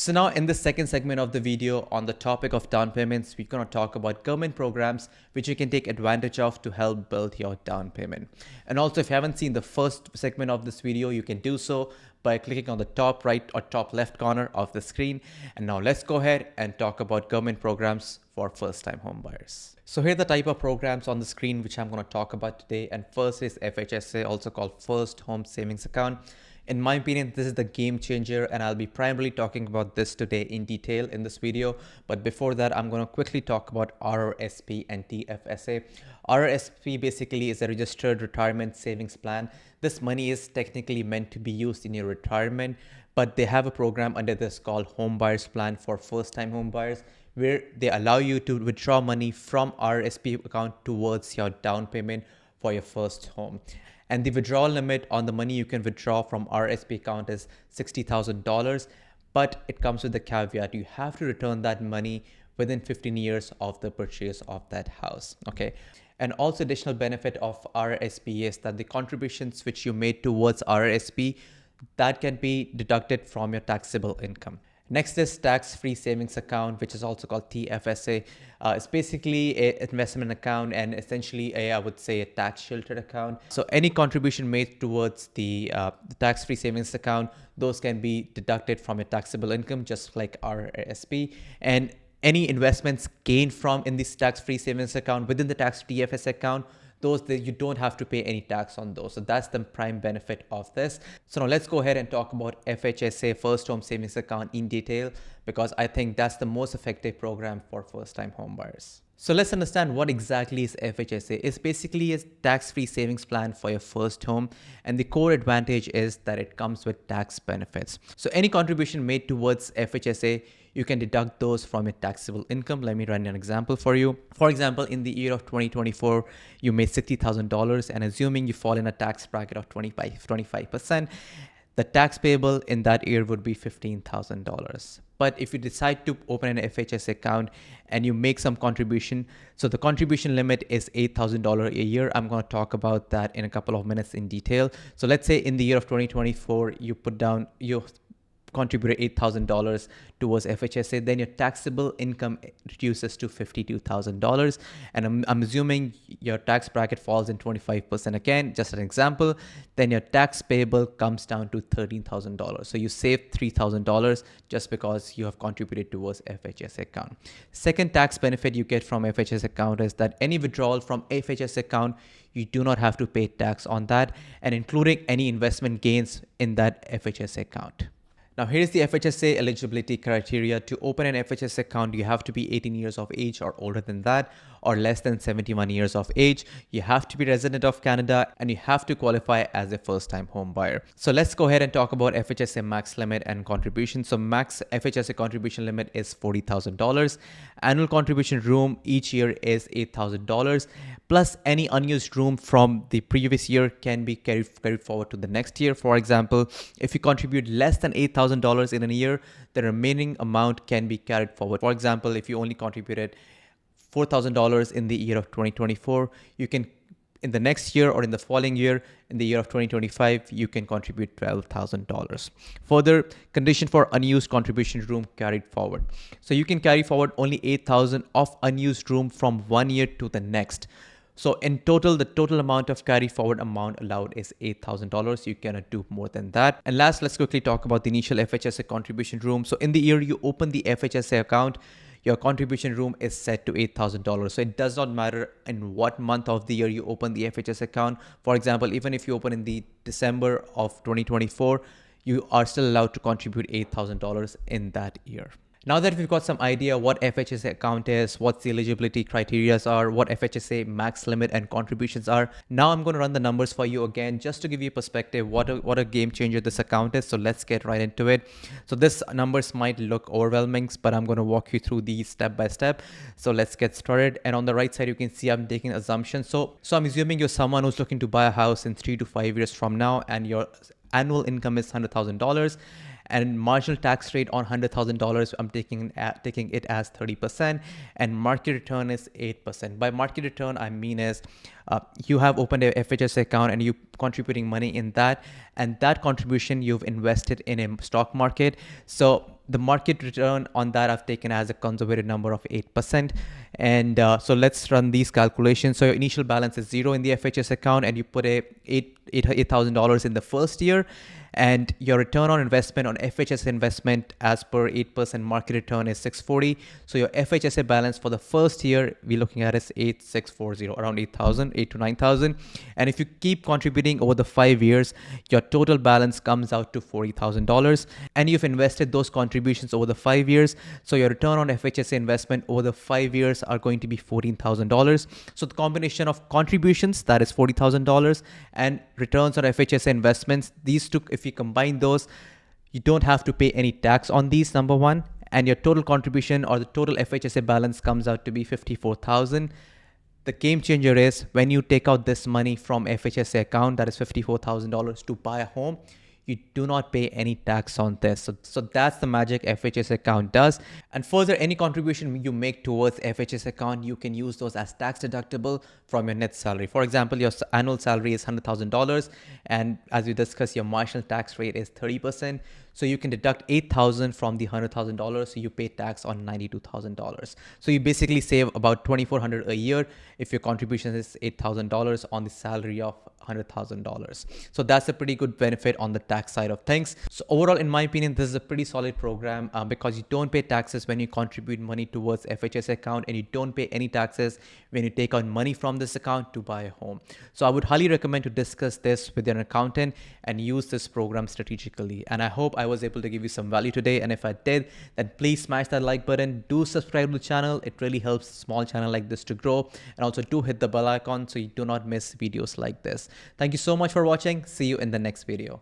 So now in the second segment of the video on the topic of down payments, we're going to talk about government programs which you can take advantage of to help build your down payment. And also, if you haven't seen the first segment of this video, you can do so by clicking on the top right or top left corner of the screen. And now let's go ahead and talk about government programs for first-time home buyers. So here are the type of programs on the screen which I'm going to talk about today. And first is FHSA, also called First Home Savings Account. In my opinion, this is the game changer, and I'll be primarily talking about this today in detail in this video. But before that, I'm going to quickly talk about RRSP and TFSA. RRSP basically is a registered retirement savings plan. This money is technically meant to be used in your retirement, but they have a program under this called Home Buyers Plan for first-time home buyers, where they allow you to withdraw money from RRSP account towards your down payment for your first home. And the withdrawal limit on the money you can withdraw from RRSP account is $60,000, but it comes with the caveat you have to return that money within 15 years of the purchase of that house. Okay. And also additional benefit of RRSP is that the contributions which you made towards RRSP, that can be deducted from your taxable income. Next is tax-free savings account, which is also called TFSA. It's basically an investment account and essentially I would say a tax sheltered account. So any contribution made towards the tax-free savings account, those can be deducted from your taxable income, just like RRSP. And any investments gained from in this tax-free savings account within the tax TFSA account, those that you don't have to pay any tax on those. So that's the prime benefit of this. So now let's go ahead and talk about FHSA First Home Savings Account in detail, because I think that's the most effective program for first-time home buyers. So let's understand what exactly is FHSA. It's basically a tax-free savings plan for your first home. And the core advantage is that it comes with tax benefits. So any contribution made towards FHSA, you can deduct those from your taxable income. Let me run an example for you. For example, in the year of 2024, you made $60,000, and assuming you fall in a tax bracket of 25%, the tax payable in that year would be $15,000. But if you decide to open an FHSA account and you make some contribution, so the contribution limit is $8,000 a year. I'm going to talk about that in a couple of minutes in detail. So let's say in the year of 2024, you put down, you contributed $8,000 towards FHSA, then your taxable income reduces to $52,000. And I'm assuming your tax bracket falls in 25% again, just an example, then your tax payable comes down to $13,000. So you save $3,000 just because you have contributed towards FHSA account. Second tax benefit you get from FHSA account is that any withdrawal from FHSA account, you do not have to pay tax on that, and including any investment gains in that FHSA account. Now, here's the FHSA eligibility criteria. To open an FHSA account, you have to be 18 years of age or older than that, or less than 71 years of age. You have to be resident of Canada, and you have to qualify as a first-time home buyer. So let's go ahead and talk about FHSA max limit and contribution. So max FHSA contribution limit is $40,000. Annual contribution room each year is $8,000. Plus any unused room from the previous year can be carried forward to the next year. For example, if you contribute less than $8,000 in a year, the remaining amount can be carried forward. For example, if you only contributed $4,000 in the year of 2024, you can, in the next year or in the following year, in the year of 2025, you can contribute $12,000. Further, condition for unused contribution room carried forward. So you can carry forward only $8,000 of unused room from one year to the next. So in total, the total amount of carry forward amount allowed is $8,000. You cannot do more than that. And last, let's quickly talk about the initial FHSA contribution room. So in the year you open the FHSA account, your contribution room is set to $8,000. So it does not matter in what month of the year you open the FHSA account. For example, even if you open in the December of 2024, you are still allowed to contribute $8,000 in that year. Now that we've got some idea what FHSA account is, what the eligibility criteria are, what FHSA max limit and contributions are, now I'm going to run the numbers for you again, just to give you a perspective what a game changer this account is. So let's get right into it. So this numbers might look overwhelming, but I'm going to walk you through these step by step. So let's get started. And on the right side, you can see I'm taking assumptions. So I'm assuming you're someone who's looking to buy a house in 3 to 5 years from now, and your annual income is $100,000. and marginal tax rate on $100,000, I'm taking it as 30%, and market return is 8%. By market return, I mean is you have opened a FHSA account and you contributing money in that, and that contribution you've invested in a stock market. So the market return on that I've taken as a conservative number of 8%. And so let's run these calculations. So your initial balance is 0 in the FHS account, and you put $8,000 in the first year, and your return on investment on FHSA investment as per 8% market return is 640. So your FHSA balance for the first year we're looking at is 8640, around 8 to 9,000. And if you keep contributing over the 5 years, your total balance comes out to $40,000, and you've invested those contributions over the 5 years. So your return on FHSA investment over the 5 years are going to be $14,000. So the combination of contributions, that is $40,000, and returns on FHSA investments, these two, if you combine those, you don't have to pay any tax on these, number one, and your total contribution or the total FHSA balance comes out to be $54,000. The game changer is when you take out this money from FHSA account, that is $54,000, to buy a home, you do not pay any tax on this. So that's the magic FHS account does. And further, any contribution you make towards FHS account, you can use those as tax deductible from your net salary. For example, your annual salary is $100,000, and as we discussed, your marginal tax rate is 30%. So you can deduct $8,000 from the $100,000, so you pay tax on $92,000. So you basically save about $2,400 a year if your contribution is $8,000 on the salary of $100,000. So that's a pretty good benefit on the tax side of things. So overall, in my opinion, this is a pretty solid program because you don't pay taxes when you contribute money towards FHS account, and you don't pay any taxes when you take out money from this account to buy a home. So I would highly recommend to discuss this with your accountant and use this program strategically. And I hope I was able to give you some value today. And if I did, then please smash that like button. Do subscribe to the channel. It really helps a small channel like this to grow. And also do hit the bell icon so you do not miss videos like this. Thank you so much for watching. See you in the next video.